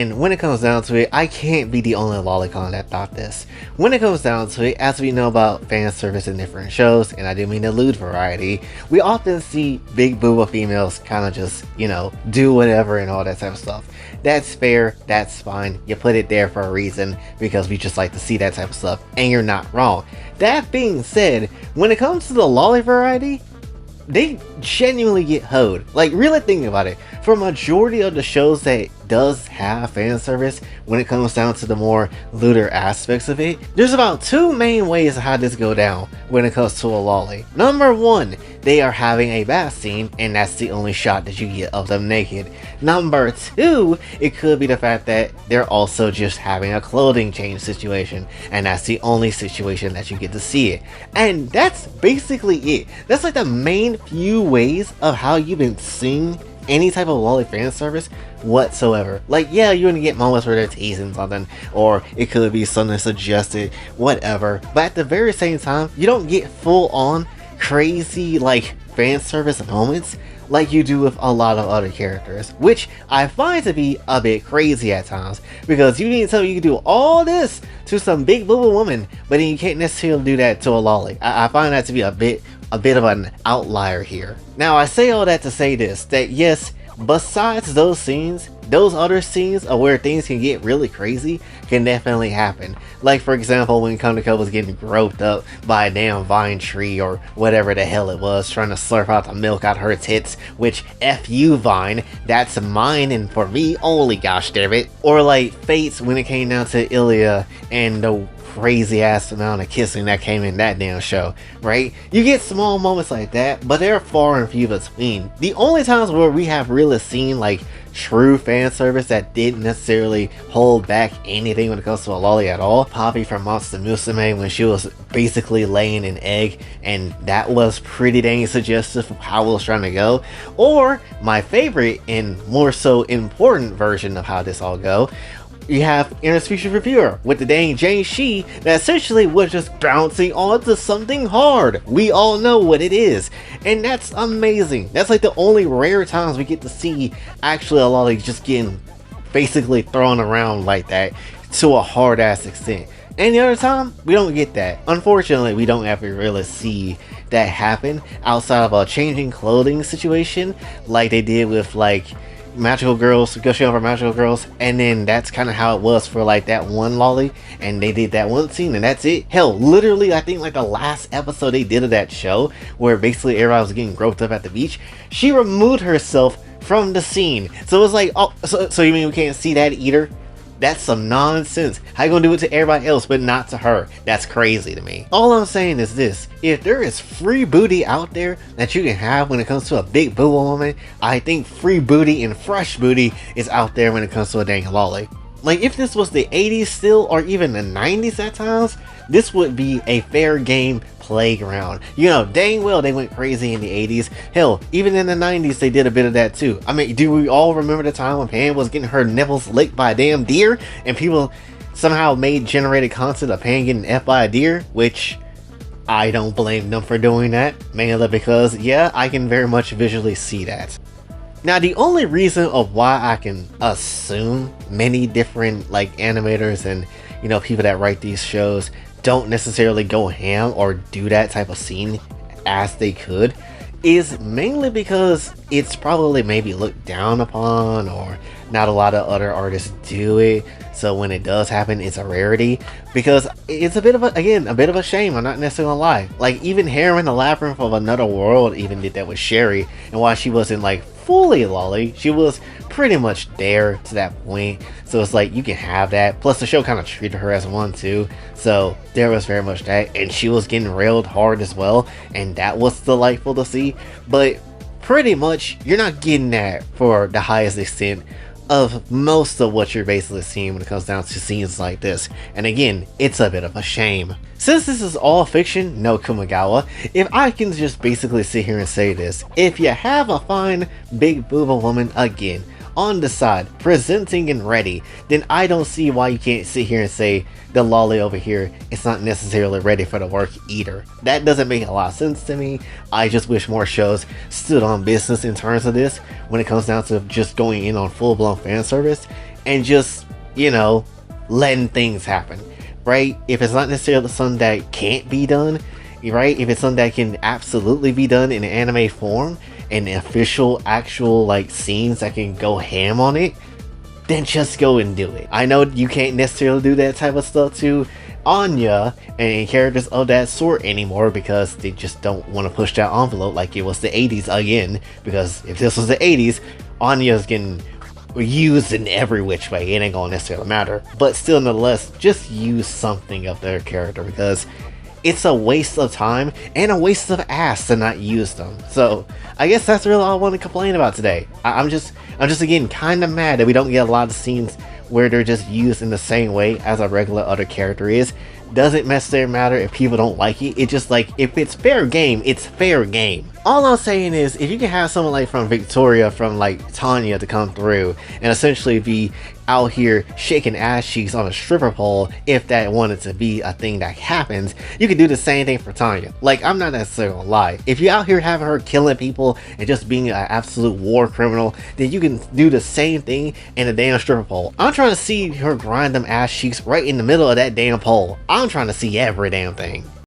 And when it comes down to it, I can't be the only lolicon that thought this. When it comes down to it, as we know about fan service in different shows, and I do mean the lewd variety, we often see big booba females kind of just, do whatever and all that type of stuff. That's fair, that's fine, you put it there for a reason, because we just like to see that type of stuff, and you're not wrong. That being said, when it comes to the loli variety, they genuinely get hoed. Like, really think about it. For a majority of the shows that does have fan service, when it comes down to the more lewder aspects of it, there's about two main ways of how this go down when it comes to a loli. Number one, they are having a bath scene, and that's the only shot that you get of them naked. Number two, it could be the fact that they're also just having a clothing change situation, and that's the only situation that you get to see it. And that's basically it. That's like the main few ways of how you've been seeing any type of loli fan service whatsoever. Like, yeah, you're gonna get moments where they're teasing something, or it could be something suggested, whatever, but at the very same time, you don't get full on crazy like fan service moments like you do with a lot of other characters, which I find to be a bit crazy at times, because you need to tell me you can do all this to some big booba woman, but then you can't necessarily do that to a loli. I find that to be a bit of an outlier here. Now, I say all that to say this, that yes, besides those scenes, those other scenes of where things can get really crazy can definitely happen. Like, for example, when Konako was getting groped up by a damn vine tree or whatever the hell it was, trying to slurp out the milk out her tits, which F you Vine, that's mine and for me only, gosh damn it. Or like Fates when it came down to Ilya and the crazy ass amount of kissing that came in that damn show, right? You get small moments like that, but they're far and few between. The only times where we have really seen like true fan service that didn't necessarily hold back anything when it comes to a loli at all, Poppy from Monster Musume, when she was basically laying an egg, and that was pretty dang suggestive of how it was trying to go. Or my favorite and more so important version of how this all go, you have Inner Species Reviewer with the dang Jane Shi that essentially was just bouncing onto something hard. We all know what it is, and that's amazing. That's like the only rare times we get to see actually a loli just getting basically thrown around like that to a hard ass extent. Any other time, we don't get that. Unfortunately, we don't ever really see that happen outside of a changing clothing situation like they did with like Magical Girls, Gushing Over Magical Girls, and then that's kind of how it was for like that one loli, and they did that one scene and that's it. Hell, literally I think like the last episode they did of that show where basically everybody was getting groped up at the beach, she removed herself from the scene. So it was like, oh, so you mean we can't see that either? That's some nonsense. How you gonna do it to everybody else but not to her? That's crazy to me. All I'm saying is this: if there is free booty out there that you can have when it comes to a big booba woman, I think free booty and fresh booty is out there when it comes to a dang loli. Like, if this was the 80s still, or even the 90s at times, this would be a fair game playground. You know, dang well they went crazy in the 80s. Hell, even in the 90s they did a bit of that too. I mean, do we all remember the time when Pan was getting her nipples licked by a damn deer, and people somehow generated content of Pan getting F by a deer? Which, I don't blame them for doing that, mainly because, yeah, I can very much visually see that. Now, the only reason of why I can assume many different like animators and people that write these shows don't necessarily go ham or do that type of scene as they could is mainly because it's probably maybe looked down upon, or not a lot of other artists do it, so when it does happen it's a rarity, because it's a bit of a shame. I'm not necessarily gonna lie. Like, even Heron the Labyrinth of Another World even did that with Sherry, and while she wasn't like fully loli, she was pretty much there to that point, so it's like you can have that. Plus the show kind of treated her as one too, so there was very much that, and she was getting railed hard as well, and that was delightful to see. But pretty much you're not getting that for the highest extent of most of what you're basically seeing when it comes down to scenes like this. And again, it's a bit of a shame. Since this is all fiction, no Kumagawa, if I can just basically sit here and say this: if you have a fine big booba woman again on the side, presenting and ready, then I don't see why you can't sit here and say the loli over here is not necessarily ready for the work either. That doesn't make a lot of sense to me. I just wish more shows stood on business in terms of this when it comes down to just going in on full-blown fan service. and just, letting things happen, right? If it's not necessarily something that can't be done, right? If it's something that can absolutely be done in an anime form and official, actual like scenes that can go ham on it, then just go and do it. I know you can't necessarily do that type of stuff to Anya and characters of that sort anymore because they just don't want to push that envelope like it was the 80s again. Because if this was the 80s, Anya's getting used in every which way. It ain't gonna necessarily matter. But still, nonetheless, just use something of their character because it's a waste of time and a waste of ass to not use them. So I guess that's really all I want to complain about today. I'm just again kind of mad that we don't get a lot of scenes where they're just used in the same way as a regular other character is. Doesn't necessarily matter if people don't like it. It's just like, if it's fair game, it's fair game. All I'm saying is, if you can have someone like from Victoria, from like Tanya to come through and essentially be out here shaking ass cheeks on a stripper pole, if that wanted to be a thing that happens, you can do the same thing for Tanya. Like, I'm not necessarily gonna lie. If you're out here having her killing people and just being an absolute war criminal, then you can do the same thing in a damn stripper pole. I'm trying to see her grind them ass cheeks right in the middle of that damn pole. I'm trying to see every damn thing.